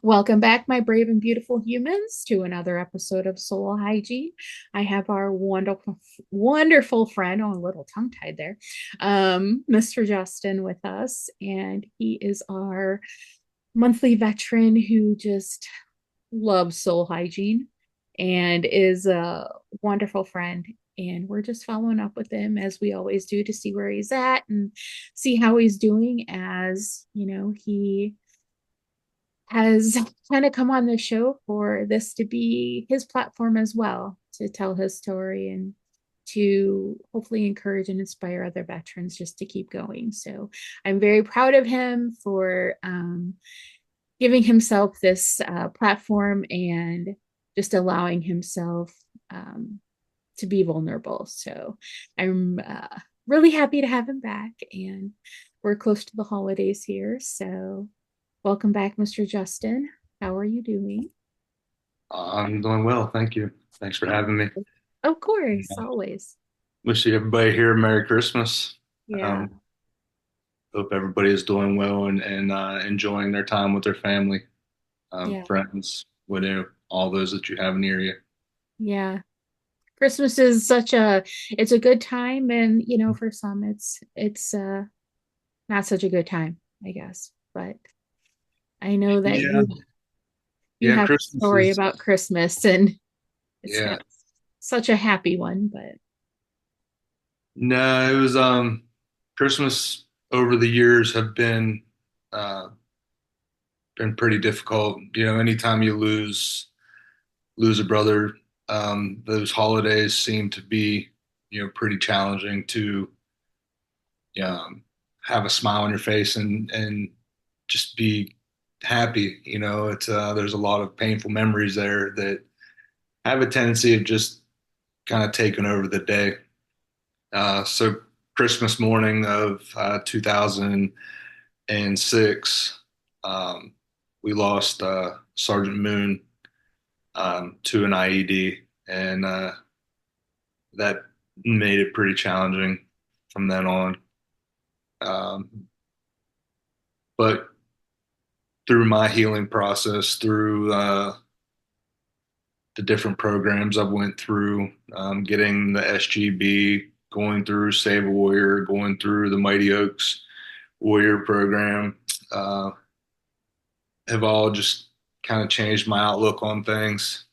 Welcome back, my brave and beautiful humans, to another episode of Soul Hygiene. I have our wonderful friend, oh, a little tongue tied there, Mr. Justin with us, and he is our monthly veteran who just loves soul hygiene and is a wonderful friend. And we're just following up with him as we always do to see where he's at and see how he's doing as, he has kind of come on the show for this to be his platform as well, to tell his story and to hopefully encourage and inspire other veterans just to keep going. So I'm very proud of him for giving himself this platform and just allowing himself to be vulnerable. So I'm really happy to have him back. And we're close to the holidays here. So welcome back, Mr. Justin. How are you doing? I'm doing well, thank you. Thanks for having me. Of course, Yeah. always. Wish everybody here a Merry Christmas. Yeah, Um, Hope everybody is doing well and enjoying their time with their family, yeah, friends, whatever, all those that you have near you. yeah. Christmas is it's a good time, and for some it's not such a good time, I guess. But I know that Yeah, you yeah, have a Christmas story is, about Christmas, and it's yeah. not such a happy one, but No, it was, Christmas over the years have been pretty difficult. Anytime you lose a brother, those holidays seem to be, pretty challenging to um, have a smile on your face and just be happy. It's there's a lot of painful memories there that have a tendency of just kind of taking over the day. So Christmas morning of 2006, we lost Sergeant Moon to an IED, and that made it pretty challenging from then on. Um, but through my healing process, through the different programs I went through, getting the SGB, going through Save a Warrior, going through the Mighty Oaks Warrior program, uh, have all just kind of changed my outlook on things.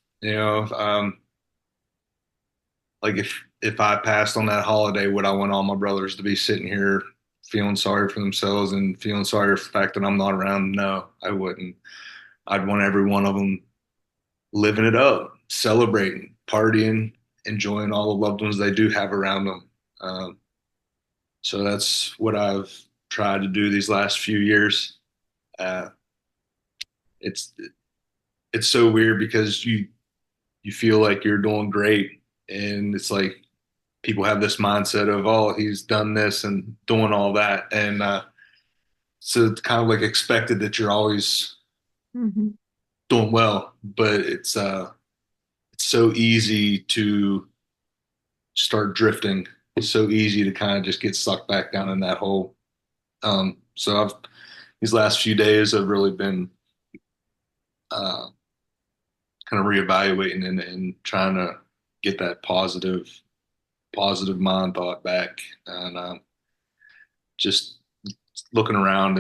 Like if I passed on that holiday, would I want all my brothers to be sitting here feeling sorry for themselves and feeling sorry for the fact that I'm not around? No, I wouldn't. I'd want every one of them living it up, celebrating, partying, enjoying all the loved ones they do have around them. Um, so that's what I've tried to do these last few years. Uh, it's it's so weird because you feel like you're doing great, and it's like people have this mindset of, oh, he's done this and doing all that, and so it's kind of like expected that you're always mhm. doing well, but it's so easy to start drifting. It's so easy to kind of just get sucked back down in that hole. So I've these last few days have really been uh, kind of reevaluating and trying to get that positive mind thought back, and just looking around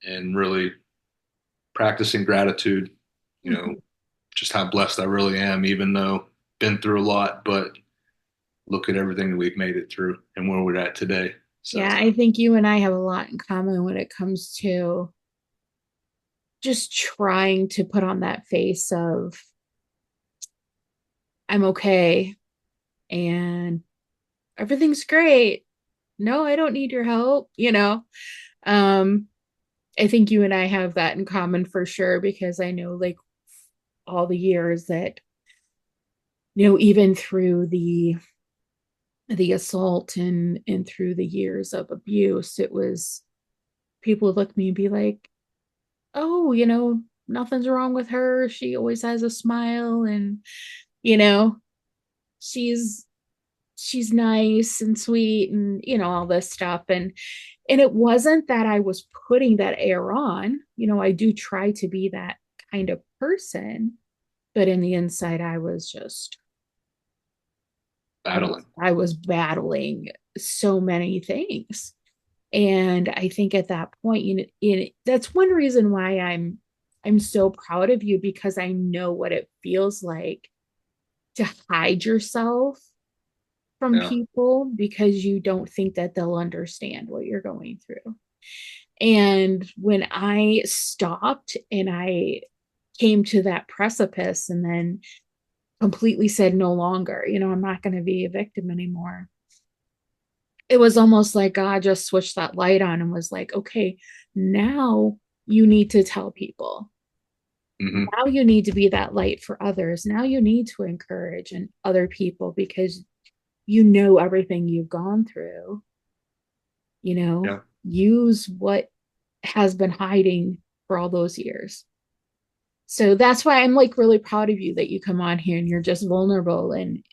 and really practicing gratitude. You know, Mhm. just how blessed I really am, even though been through a lot, but look at everything that we've made it through and where we're at today. So Yeah, I think you and I have a lot in common when it comes to just trying to put on that face of I'm okay and everything's great. No, I don't need your help. Um, I think you and I have that in common for sure because I know like all the years that, even through the assault and through the years of abuse, it was people would look at me and be like, "Oh, nothing's wrong with her. She always has a smile and, you know, she's she's nice and sweet and all this stuff. And it wasn't that I was putting that air on. I do try to be that kind of person, but in the inside I was just I was Battling. I was battling so many things. And I think at that point, that's one reason why I'm so proud of you, because I know what it feels like to hide yourself from Yeah. people because you don't think that they'll understand what you're going through. And when I stopped and I came to that precipice and then completely said, no longer, I'm not going to be a victim anymore. It was almost like God just switched that light on and was like, okay, now you need to tell people. Hmm. Now you need to be that light for others. Now you need to encourage and other people because everything you've gone through, you know, Yeah. use what has been hiding for all those years. So that's why I'm like really proud of you that you come on here and you're just vulnerable and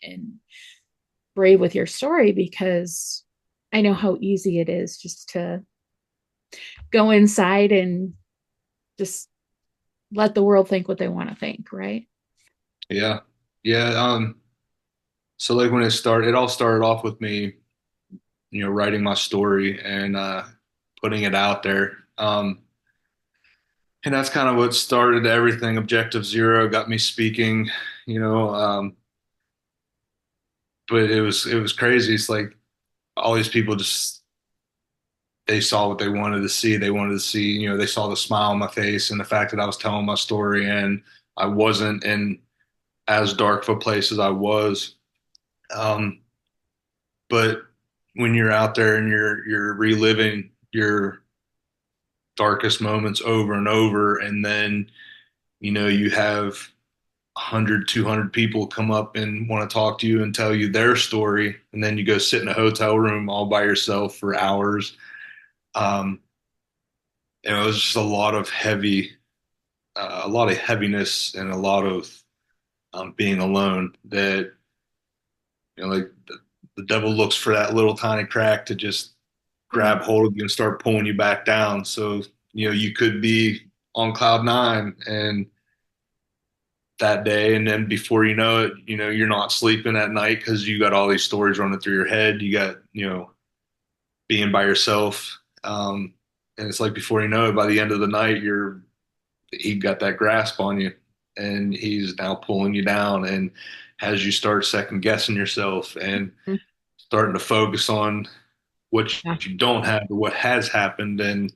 brave with your story, because I know how easy it is just to go inside and just let the world think what they want to think, right? Yeah. Yeah. So like when it all started off with me, writing my story and putting it out there. And that's kind of what started everything. Objective Zero got me speaking, you know, but it was crazy. It's like all these people just they saw what they wanted to see. They wanted to see, they saw the smile on my face and the fact that I was telling my story and I wasn't in as dark of a place as I was. Um, but when you're out there and you're reliving your darkest moments over and over, and then you have 100, 200 people come up and want to talk to you and tell you their story, and then you go sit in a hotel room all by yourself for hours. Um, and it was just a lot of heaviness and a lot of being alone. That like the devil looks for that little tiny crack to just Yeah. grab hold of you and start pulling you back down. So you could be on cloud nine and that day, and then before you know it, you're not sleeping at night because you got all these stories running through your head. You got being by yourself, and it's like before you know it, by the end of the night, he got that grasp on you, and he's now pulling you down, and has you start second guessing yourself and Mhm. starting to focus on what Yeah. you don't have or what has happened, and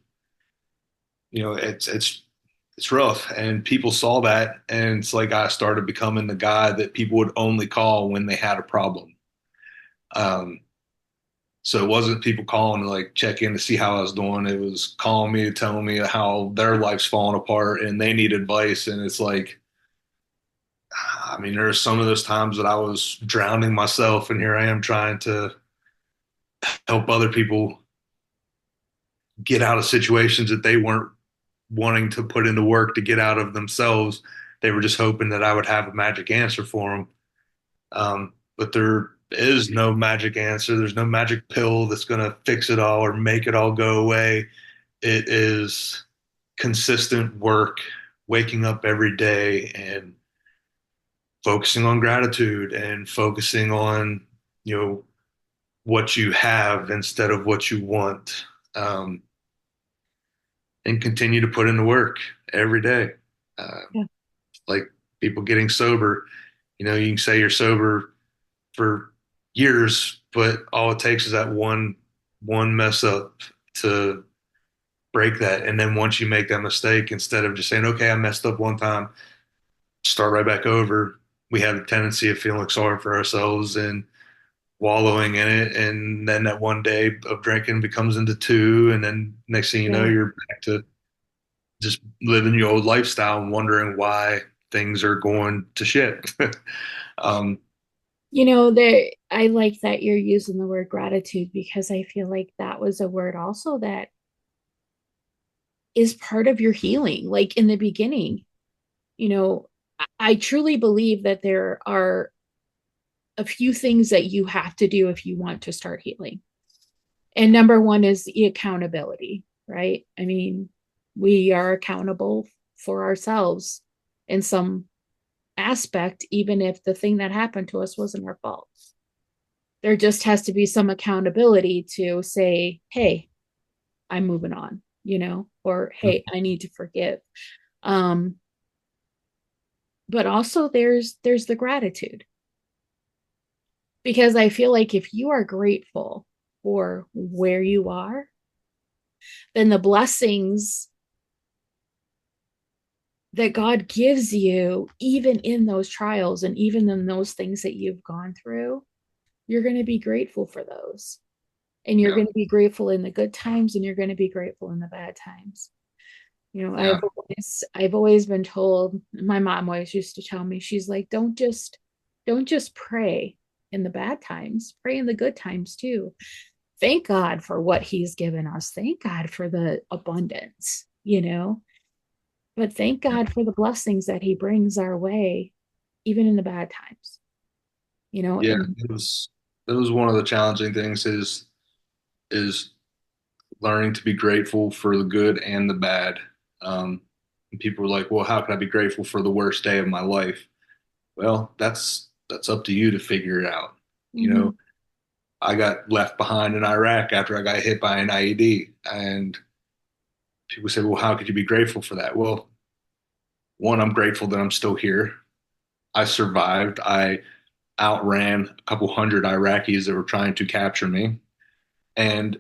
it's rough, and people saw that, and it's like I started becoming the guy that people would only call when they had a problem. Um, so it wasn't people calling to like check in to see how I was doing. It was calling me, telling me how their life's falling apart and they need advice. And it's like, I mean, there are some of those times that I was drowning myself, and here I am trying to help other people get out of situations that they weren't wanting to put into work to get out of themselves. They were just hoping that I would have a magic answer for them. But there is no magic answer. There's no magic pill that's going to fix it all or make it all go away. It is consistent work, waking up every day and focusing on gratitude and focusing on, you know, what you have instead of what you want. Um, and continue to put in the work every day. Yeah. Like people getting sober, you can say you're sober for years, but all it takes is that one mess up to break that. And then once you make that mistake, instead of just saying, okay, I messed up one time, start right back over, we have a tendency of feeling sorry for ourselves and wallowing in it. And then that one day of drinking becomes into two. And then next thing you know, Yeah. you're back to just living your old lifestyle and wondering why things are going to shit. um, There, I like that you're using the word gratitude, because I feel like that was a word also that is part of your healing. Like in the beginning, you know, I truly believe that there are a few things that you have to do if you want to start healing. And number one is the accountability, right? I mean, we are accountable for ourselves in some aspect, even if the thing that happened to us wasn't our fault. There just has to be some accountability to say, hey, I'm moving on, or hey, I need to forgive. Um, but also there's the gratitude, because I feel like if you are grateful for where you are, then the blessings that God gives you, even in those trials and even in those things that you've gone through, you're going to be grateful for those. And you're Yeah. going to be grateful in the good times, and you're going to be grateful in the bad times. Yeah. I've always been told, my mom always used to tell me, she's like, don't just pray in the bad times, pray in the good times too. Thank God for what he's given us. Thank God for the abundance. But thank God for the blessings that he brings our way, even in the bad times, Yeah. and It was one of the challenging things is learning to be grateful for the good and the bad. And people are like, well, how can I be grateful for the worst day of my life? Well, that's up to you to figure it out. You mhm, know, I got left behind in Iraq after I got hit by an IED, and people say, well, how could you be grateful for that? Well, one, I'm grateful that I'm still here. I survived. I outran a couple hundred Iraqis that were trying to capture me, and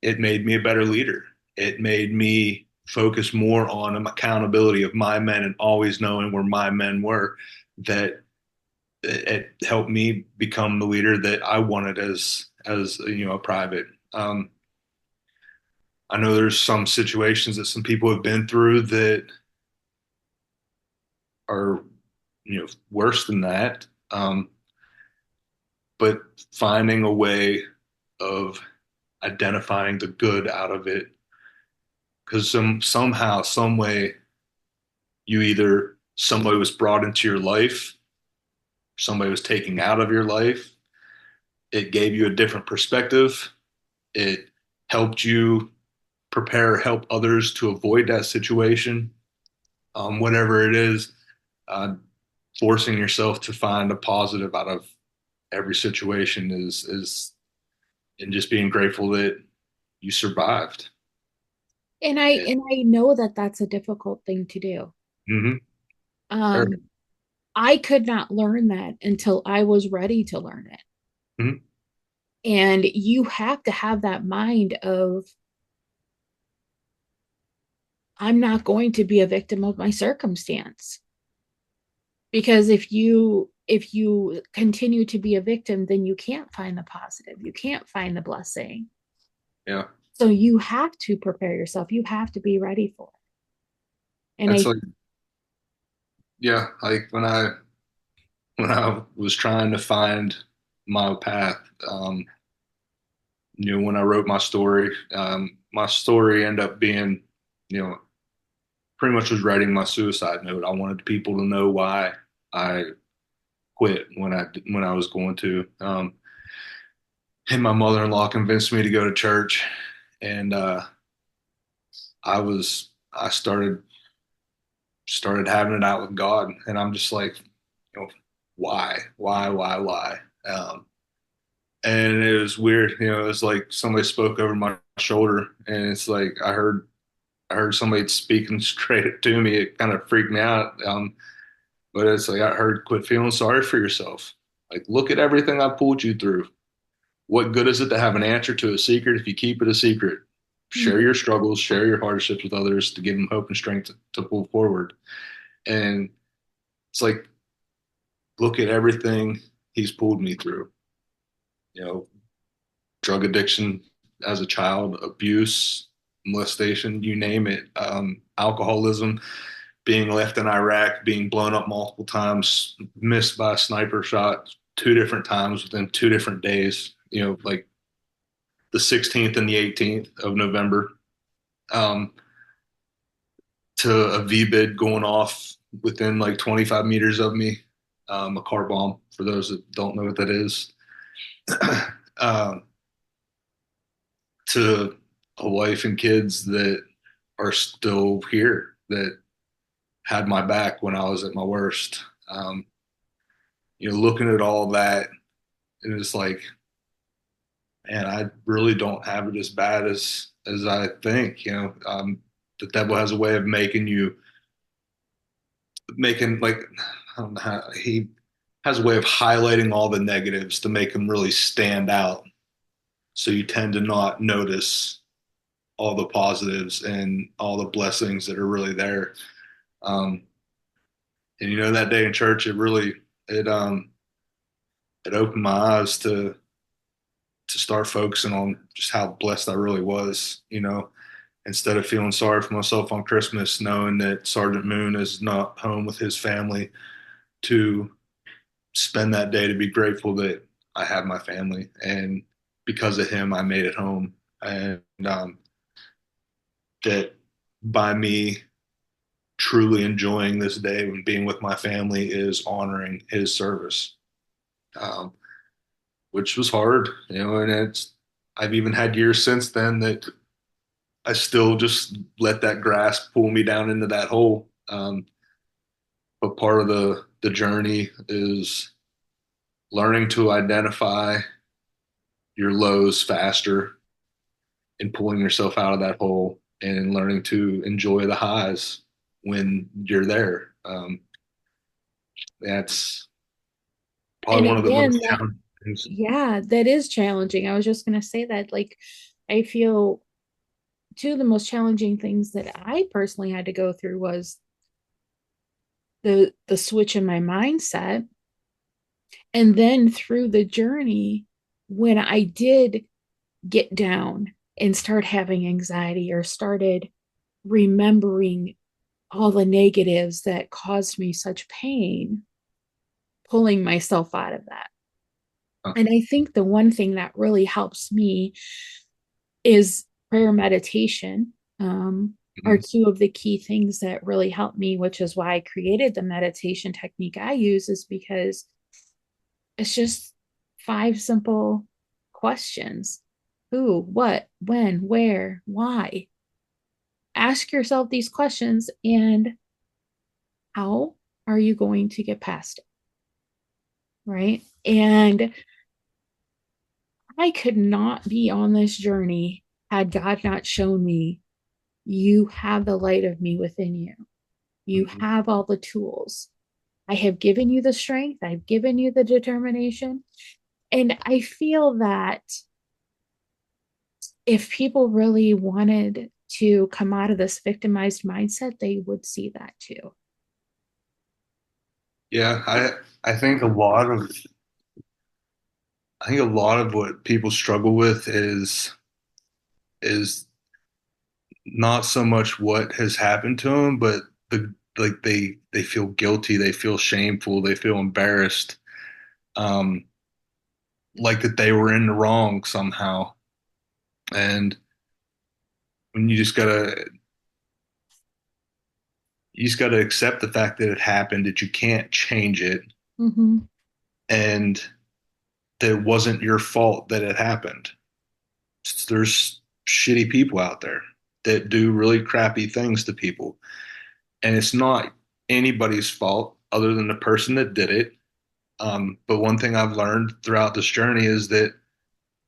it made me a better leader. It made me focus more on accountability of my men and always knowing where my men were. That it helped me become the leader that I wanted as a private. I know there's some situations that some people have been through that are worse than that. But finding a way of identifying the good out of it, because somehow, some way, you either somebody was brought into your life, somebody was taken out of your life. It gave you a different perspective. It helped you help others to avoid that situation. Whatever it is, uh, forcing yourself to find a positive out of every situation is and just being grateful that you survived. and I It, and I know that that's a difficult thing to do. mhm. Um, I could not learn that until I was ready to learn it. Mhm. And you have to have that mind of, I'm not going to be a victim of my circumstance. Because if you continue to be a victim, then you can't find the positive. You can't find the blessing. Yeah, So you have to prepare yourself. You have to be ready for it. And that's I like, yeah, like when I was trying to find my path. When I wrote my story ended up being, you know, pretty much was writing my suicide note. I wanted people to know why I quit when I was going to. And my mother-in-law convinced me to go to church, and I started having it out with God, and I'm just like, why? And it was weird, it was like somebody spoke over my shoulder, and it's like I heard somebody speaking straight to me. It kind of freaked me out. But it's like I heard, quit feeling sorry for yourself. Like, look at everything I pulled you through. What good is it to have an answer to a secret if you keep it a secret? Share your struggles, share your hardships with others to give them hope and strength to pull forward. And it's like, look at everything he's pulled me through. You know, drug addiction as a child, abuse, molestation, you name it, alcoholism, being left in Iraq, being blown up multiple times, missed by a sniper shot 2 different times within 2 different days, like the 16th and the 18th of November, um, to a V bid going off within like 25 meters of me. a car bomb, for those that don't know what that is. um, to a wife and kids that are still here, that had my back when I was at my worst. Looking at all that, and it's like, man, I really don't have it as bad as I think. The devil has a way of making like, I don't know how, he has a way of highlighting all the negatives to make them really stand out. So you tend to not notice all the positives and all the blessings that are really there. Um, and that day in church, it it opened my eyes to start focusing on just how blessed I really was. Instead of feeling sorry for myself on Christmas, knowing that Sergeant Moon is not home with his family, to spend that day to be grateful that I have my family, and because of him, I made it home, and that by me truly enjoying this day and being with my family is honoring his service, um, which was hard, and I've even had years since then that I still just let that grass pull me down into that hole. But part of the journey is learning to identify your lows faster and pulling yourself out of that hole, and learning to enjoy the highs when you're there. That's And probably one of the again, most that, challenging things. yeah, that is challenging. I was just going to say that, like, I feel two of the most challenging things that I personally had to go through was the switch in my mindset. And then through the journey, when I did get down and start having anxiety or started remembering all the negatives that caused me such pain, pulling myself out of that. Uh, And I think the one thing that really helps me is prayer meditation. Are mhm. two of the key things that really help me, which is why I created the meditation technique I use, is because it's just five simple questions: who, what, when, where, why. Ask yourself these questions, and how are you going to get past it? Right. And I could not be on this journey had God not shown me you have the light of me within you. You Mhm. have all the tools. I have given you the strength, I've given you the determination. And I feel that if people really wanted to come out of this victimized mindset, they would see that too. Yeah, I think a lot of what people struggle with is not so much what has happened to them, but they feel guilty, they feel shameful, they feel embarrassed, um, like that they were in the wrong somehow. And when you just gotta accept the fact that it happened, that you can't change it, Mm-hmm. and that it wasn't your fault that it happened. There's shitty people out there that do really crappy things to people, and it's not anybody's fault other than the person that did it. But one thing I've learned throughout this journey is that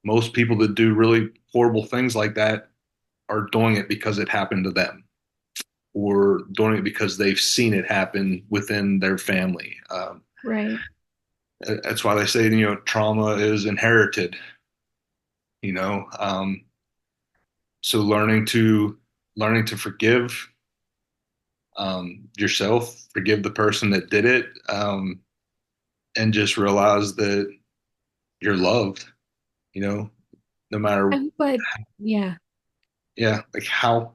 most people that do really horrible things like that are doing it because it happened to them, or doing it because they've seen it happen within their family. Right. That's why they say, trauma is inherited. You know, so learning to forgive, yourself, forgive the person that did it, and just realize that you're loved. You know, no matter, But yeah, yeah, like how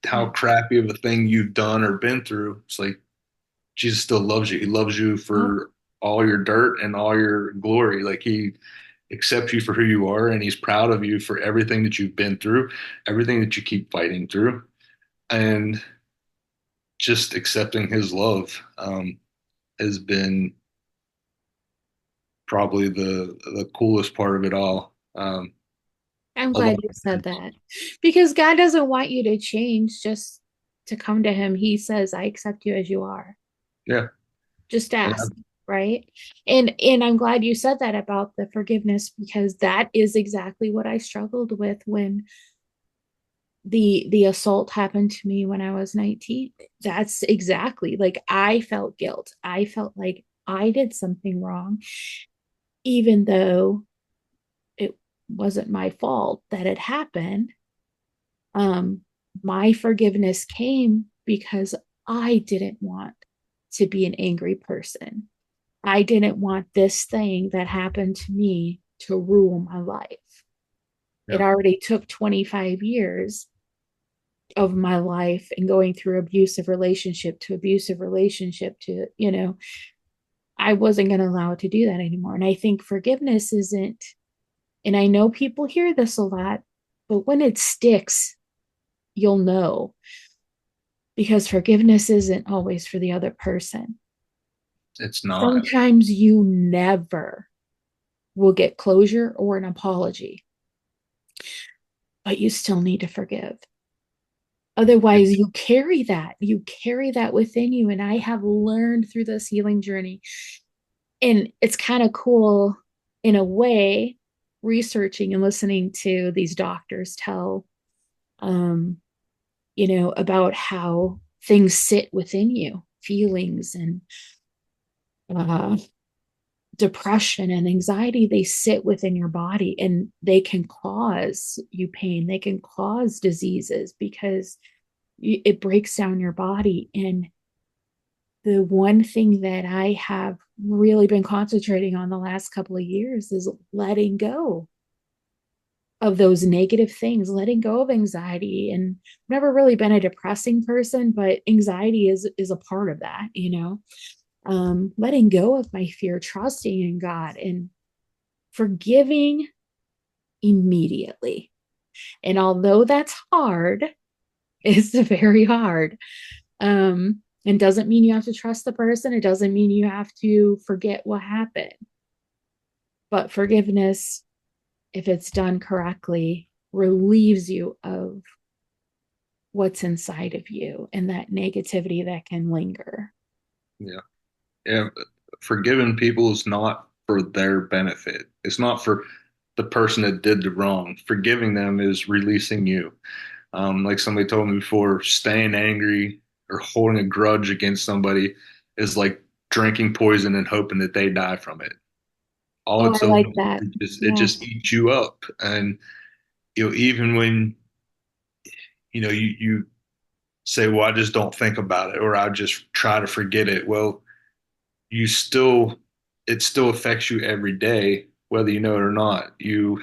yeah. crappy of a thing you've done or been through. It's like Jesus still loves you. He loves you Yep. for all your dirt and all your glory. Like, he accepts you for who you are, and he's proud of you for everything that you've been through, everything that you keep fighting through, and just accepting his love, has been. probably the coolest part of it all. I'm A lot glad you of said times. that because God doesn't want you to change just to come to Him. He says, I accept you as you are. Yeah, Just yeah, ask, right? And I'm glad you said that about the forgiveness because that is exactly what I struggled with when the assault happened to me when I was 19. That's exactly like I felt guilt. I felt like I did something wrong, even though it wasn't my fault that it happened. Um, my forgiveness came because I didn't want to be an angry person. I didn't want this thing that happened to me to rule my life. It yeah, already took 25 years of my life and going through abusive relationship to, I wasn't going to allow it to do that anymore. And I think forgiveness isn't, and I know people hear this a lot, but when it sticks, you'll know because forgiveness isn't always for the other person. it's not. Sometimes you never will get closure or an apology, but you still need to forgive. It, Otherwise, you carry that within you. And I have learned through this healing journey, and it's kind of cool in a way, researching and listening to these doctors tell, um, about how things sit within you, feelings and uh, depression and anxiety, they sit within your body and they can cause you pain. They can cause diseases because it breaks down your body. And the one thing that I have really been concentrating on the last couple of years is letting go of those negative things, letting go of anxiety. And I've never really been a depressing person, but anxiety is a part of that, letting go of my fear, trusting in God and forgiving immediately. And although that's hard, it's very hard. And doesn't mean you have to trust the person. It doesn't mean you have to forget what happened. But forgiveness, if it's done correctly, relieves you of what's inside of you and that negativity that can linger. yeah, yeah. Forgiving people is not for their benefit. It's not for the person that did the wrong. Forgiving them is releasing you. Like somebody told me before, staying angry or holding a grudge against somebody is like drinking poison and hoping that they die from it. All Oh, it's I doing like that. is it Yeah. just eats you up. And even when you say, "Well, I just don't think about it," or "I just try to forget it." Well, you still it still affects you every day, whether you know it or not. You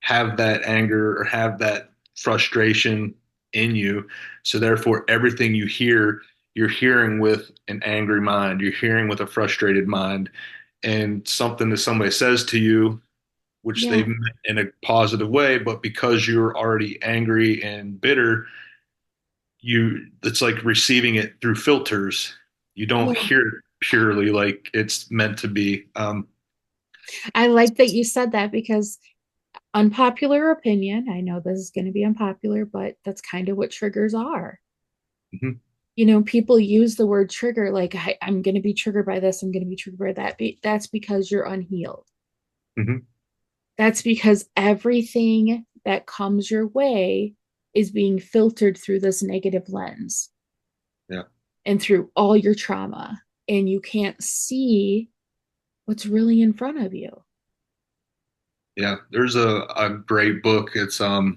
have that anger or have that frustration in you. So therefore, everything you hear, you're hearing with an angry mind. You're hearing with a frustrated mind, and something that somebody says to you, which Yeah. they've meant in a positive way, but because you're already angry and bitter, it's like receiving it through filters. You don't Yeah. hear it purely like it's meant to be. I like that you said that because unpopular opinion, I know this is going to be unpopular, but that's kind of what triggers are. Mhm, People use the word trigger like I'm going to be triggered by this, I'm going to be triggered by that. That's because you're unhealed. mhm. That's because everything that comes your way is being filtered through this negative lens Yeah, and through all your trauma, and you can't see what's really in front of you. yeah. There's a great book. It's how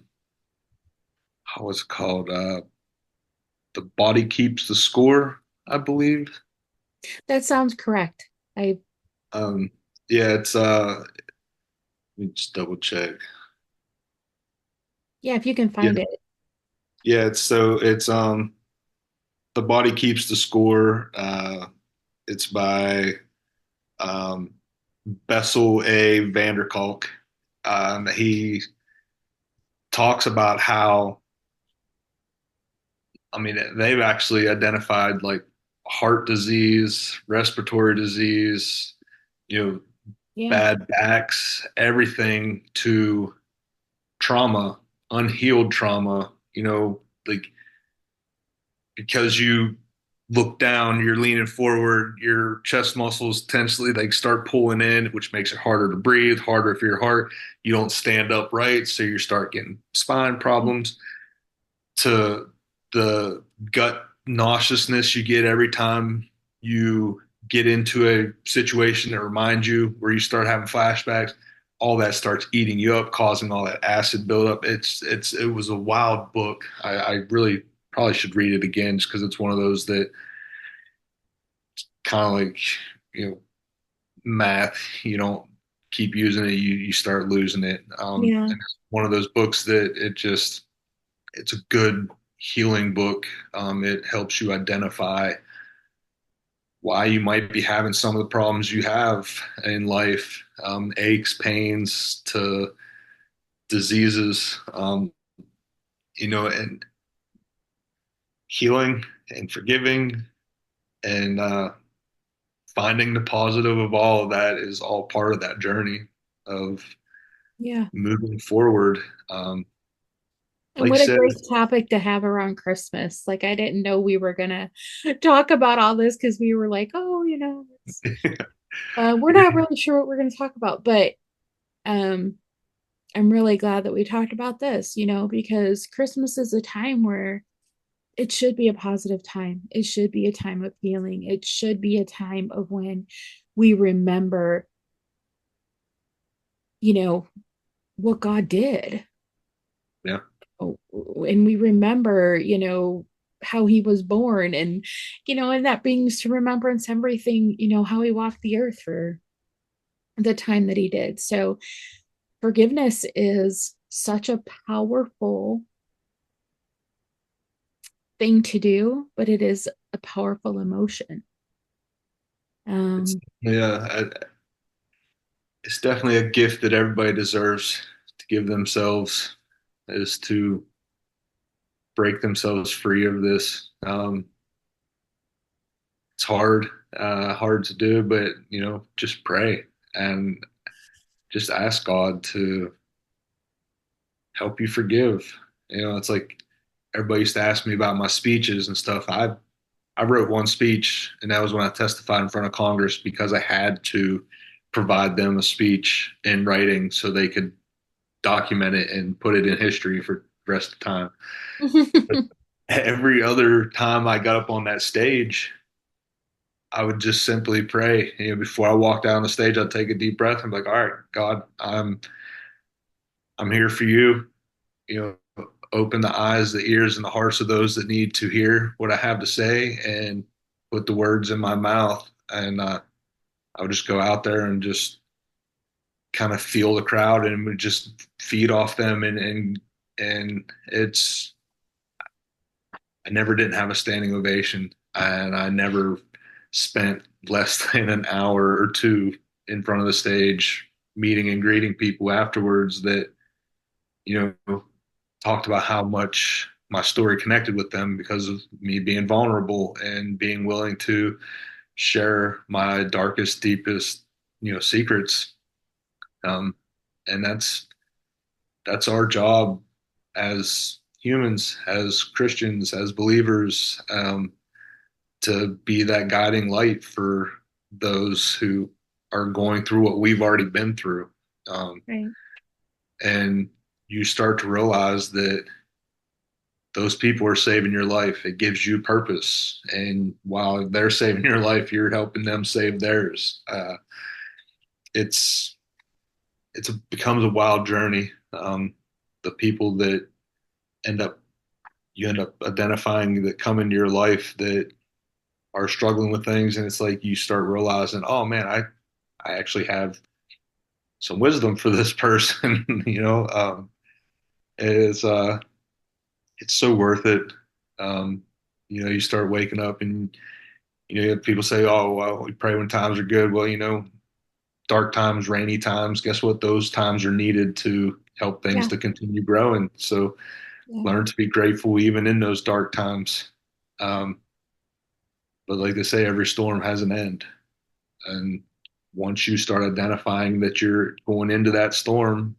was it called? The Body Keeps the Score, I believe. That sounds correct. I Um, yeah, it's let me just double check. Yeah, if you can Yeah, find it. yeah. It's The Body Keeps the Score. It's by um, Bessel A. Vanderkalk. He talks about how, I mean, they've actually identified like heart disease, respiratory disease, you know, Yeah. bad backs, everything to trauma, unhealed trauma, like because you look down, you're leaning forward, your chest muscles tensely like start pulling in, which makes it harder to breathe, harder for your heart. You don't stand upright, so you start getting spine problems. To the gut nauseousness you get every time you get into a situation that reminds you where you start having flashbacks, all that starts eating you up, causing all that acid buildup. It was a wild book. I really probably should read it again just because it's one of those that kind of like, you know, math, you don't keep using it, you start losing it. Yeah. And it's one of those books that it's a good healing book. It helps you identify why you might be having some of the problems you have in life, aches, pains to diseases, and healing and forgiving and finding the positive of all of that is all part of that journey of Yeah. moving forward. Um, And like you what a said, great topic to have around Christmas. Like, I didn't know we were gonna talk about all this because we were like, oh, we're not really sure what we're gonna talk about. But um, I'm really glad that we talked about this, because Christmas is a time where it should be a positive time. It should be a time of healing. It should be a time of when we remember, you know, what God did. yeah, Oh, and we remember, how he was born, and that brings to remembrance everything, how he walked the earth for the time that he did. So forgiveness is such a powerful thing to do, but it is a powerful emotion. it's Um, it's definitely a gift that everybody deserves to give themselves is to break themselves free of this. It's hard to do, but just pray and just ask God to help you forgive. It's like everybody used to ask me about my speeches and stuff. I wrote one speech, and that was when I testified in front of Congress because I had to provide them a speech in writing so they could document it and put it in history for the rest of the time. But every other time I got up on that stage, I would just simply pray. Before I walked out on the stage, I'd take a deep breath and be like, "All right, God, I'm here for you. Open the eyes, the ears, and the hearts of those that need to hear what I have to say, and put the words in my mouth." And I would just go out there and just kind of feel the crowd and would just feed off them, and it's I never didn't have a standing ovation, and I never spent less than an hour or two in front of the stage meeting and greeting people afterwards that talked about how much my story connected with them because of me being vulnerable and being willing to share my darkest, deepest, secrets. Um, and that's our job as humans, as Christians, as believers, to be that guiding light for those who are going through what we've already been through. Um, right. and you start to realize that those people are saving your life. It gives you purpose. And while they're saving your life, you're helping them save theirs. It's becomes a wild journey. The people that end up you end up identifying that come into your life that are struggling with things, and it's like you start realizing, oh man, I actually have some wisdom for this person. It's it's so worth it. Um, you start waking up and people say, oh, well, we pray when times are good. Well, dark times, rainy times, guess what? Those times are needed to help things Yeah. to continue growing. So Yeah. learn to be grateful even in those dark times. Um, but like they say, every storm has an end. And once you start identifying that you're going into that storm,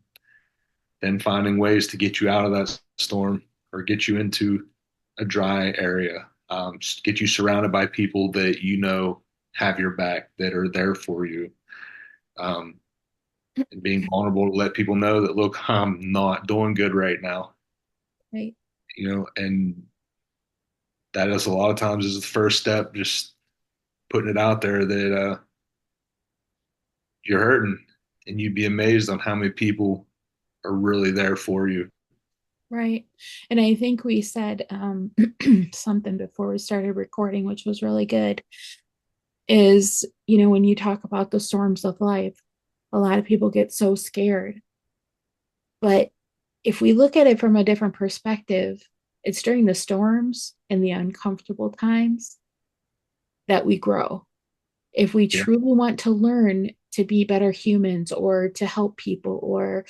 then finding ways to get you out of that storm or get you into a dry area, get you surrounded by people that you know have your back, that are there for you, um, and being vulnerable to let people know that, look, I'm not doing good right now, Right. and that is a lot of times is the first step, just putting it out there that you're hurting, and you'd be amazed on how many people are really there for you. Right. And I think we said something before we started recording, which was really good, is, when you talk about the storms of life, a lot of people get so scared. But if we look at it from a different perspective, it's during the storms and the uncomfortable times that we grow. If we Yeah, truly want to learn to be better humans or to help people or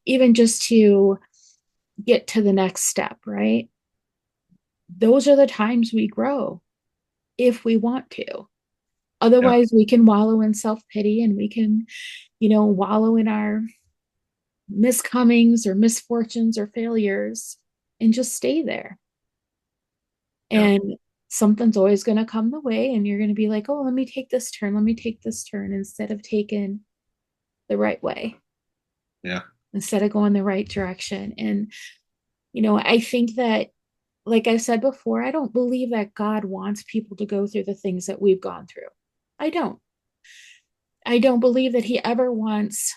even just to get to the next step, right? Those are the times we grow if we want to. yeah, Otherwise, we can wallow in self pity and we can, wallow in our miscomings or misfortunes or failures and just stay there. yeah, And something's always going to come the way, and you're going to be like, oh, let me take this turn. Let me take this turn instead of taking the right way, yeah, instead of going the right direction. And, I think that, like I said before, I don't believe that God wants people to go through the things that we've gone through. I don't. I don't believe that He ever wants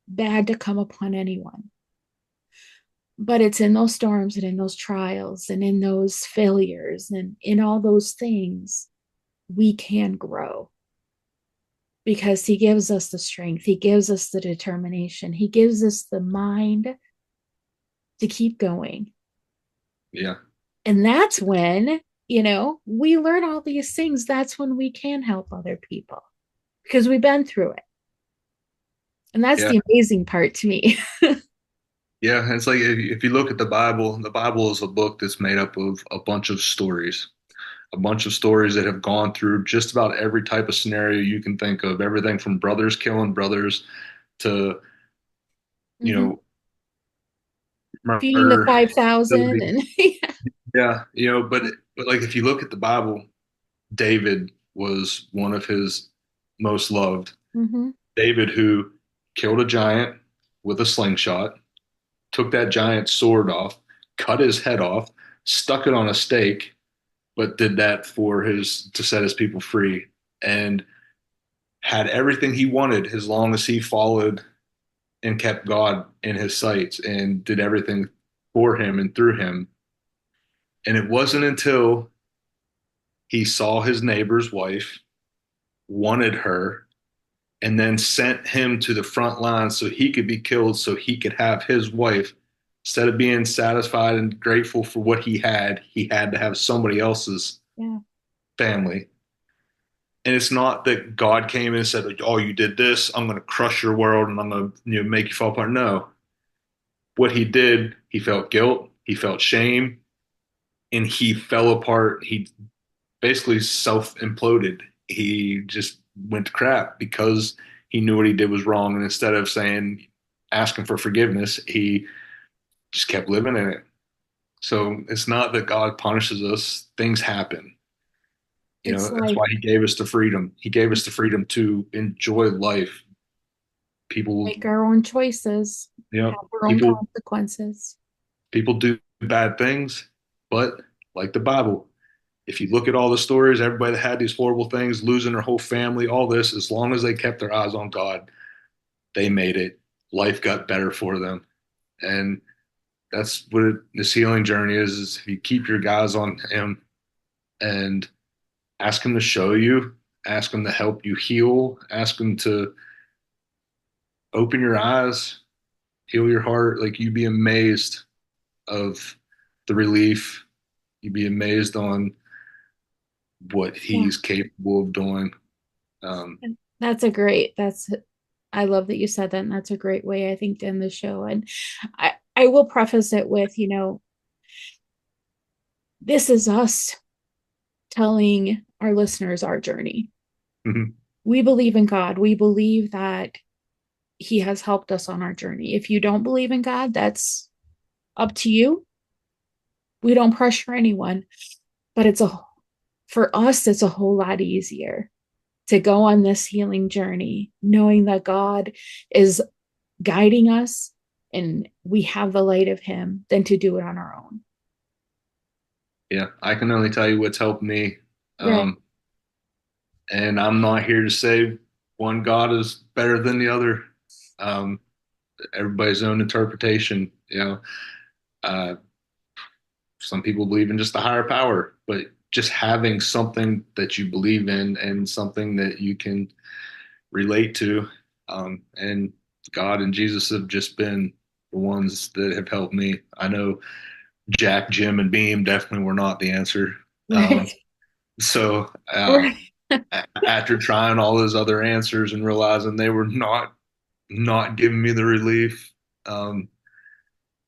bad to come upon anyone. But it's in those storms and in those trials and in those failures and in all those things we can grow because He gives us the strength. He gives us the determination. He gives us the mind to keep going. yeah, And that's when, we learn all these things. That's when we can help other people because we've been through it. And that's yeah, the amazing part to me. yeah. And it's like if you look at the Bible is a book that's made up of a bunch of stories that have gone through just about every type of scenario you can think of, everything from brothers killing brothers to, you Mm-hmm. know, Feeding the murder. 5,000 and yeah. Yeah, but like if you look at the Bible, David was one of his most loved. Mm-hmm. David, who killed a giant with a slingshot, took that giant's sword off, cut his head off, stuck it on a stake, but did that for his to set his people free, and had everything he wanted as long as he followed and kept God in his sights and did everything for him and through him. And it wasn't until he saw his neighbor's wife, wanted her, and then sent him to the front line so he could be killed so he could have his wife. Instead of being satisfied and grateful for what he had to have somebody else's Yeah. family. And it's not that God came and said, "Oh, you did this. I'm going to crush your world and I'm going to make you fall apart." No, what he did, he felt guilt, he felt shame, and he fell apart. He basically self imploded. He just went to crap because he knew what he did was wrong. And instead of saying, asking for forgiveness, he just kept living in it. So it's not that God punishes us, things happen. It's That's like why he gave us the freedom. He gave us the freedom to enjoy life. People, make our own choices, you know, have our own people, consequences. people do bad things, but like the Bible, if you look at all the stories, everybody that had these horrible things, losing their whole family, all this, as long as they kept their eyes on God, they made it. Life got better for them. And that's what this healing journey is if you keep your guys on Him and ask Him to show you, ask Him to help you heal, ask Him to open your eyes, heal your heart. Like you'd be amazed of the relief. You'd be amazed on what Yeah. He's capable of doing. Um, That's I love that you said that, and that's a great way I think to end the show. And I will preface it with, this is us telling our listeners our journey. we believe in God. We believe that He has helped us on our journey. If you don't believe in God, that's up to you. We don't pressure anyone, but for us, it's a whole lot easier to go on this healing journey, knowing that God is guiding us and we have the light of Him, than to do it on our own. Yeah, I can only tell you what's helped me. Right. Um, and I'm not here to say one God is better than the other. Um, Everybody's own interpretation. Uh, some people believe in just a higher power, but just having something that you believe in and something that you can relate to, and God and Jesus have just been the ones that have helped me. I know Jack, Jim, and Beam definitely were not the answer. Right. So Right. after trying all those other answers and realizing they were not giving me the relief, um,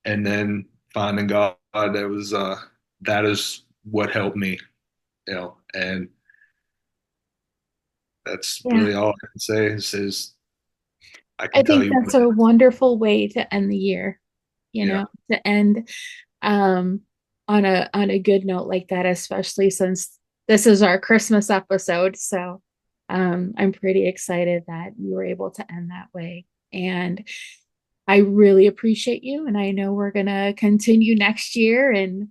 and then finding God, that is what helped me, and that's Yeah. really all I can say is I I can tell think you that's a wonderful way to end the year, yeah, to end um on a good note like that, especially since this is our Christmas episode. So I'm pretty excited that you were able to end that way. And I really appreciate you. And I know we're gonna continue next year, and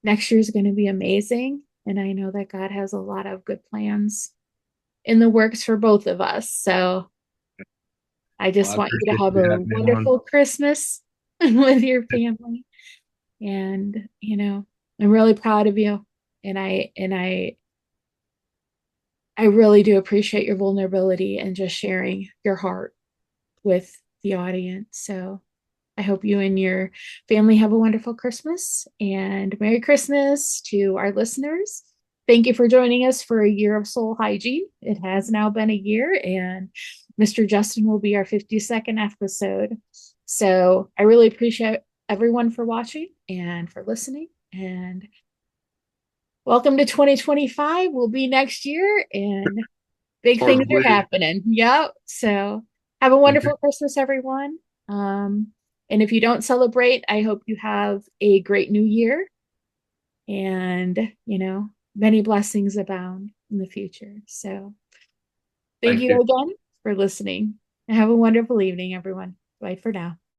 next year is gonna be amazing. And I know that God has a lot of good plans in the works for both of us. So I well, just I want you to appreciate have you a having me on. wonderful Christmas with your family. And, I'm really proud of you. And I really do appreciate your vulnerability and just sharing your heart with the audience. So I hope you and your family have a wonderful Christmas, and Merry Christmas to our listeners. Thank you for joining us for a year of soul hygiene. It has now been a year, and Mr. Justin will be our 52nd episode. So I really appreciate everyone for watching and for listening. And welcome to 2025. We'll be next year, and big Hard things to are believe. happening. Yep. So have a Thank you. wonderful Christmas, everyone. And if you don't celebrate, I hope you have a great new year, and, many blessings abound in the future. So thank Thank you you. again for listening, and have a wonderful evening, everyone. Bye for now.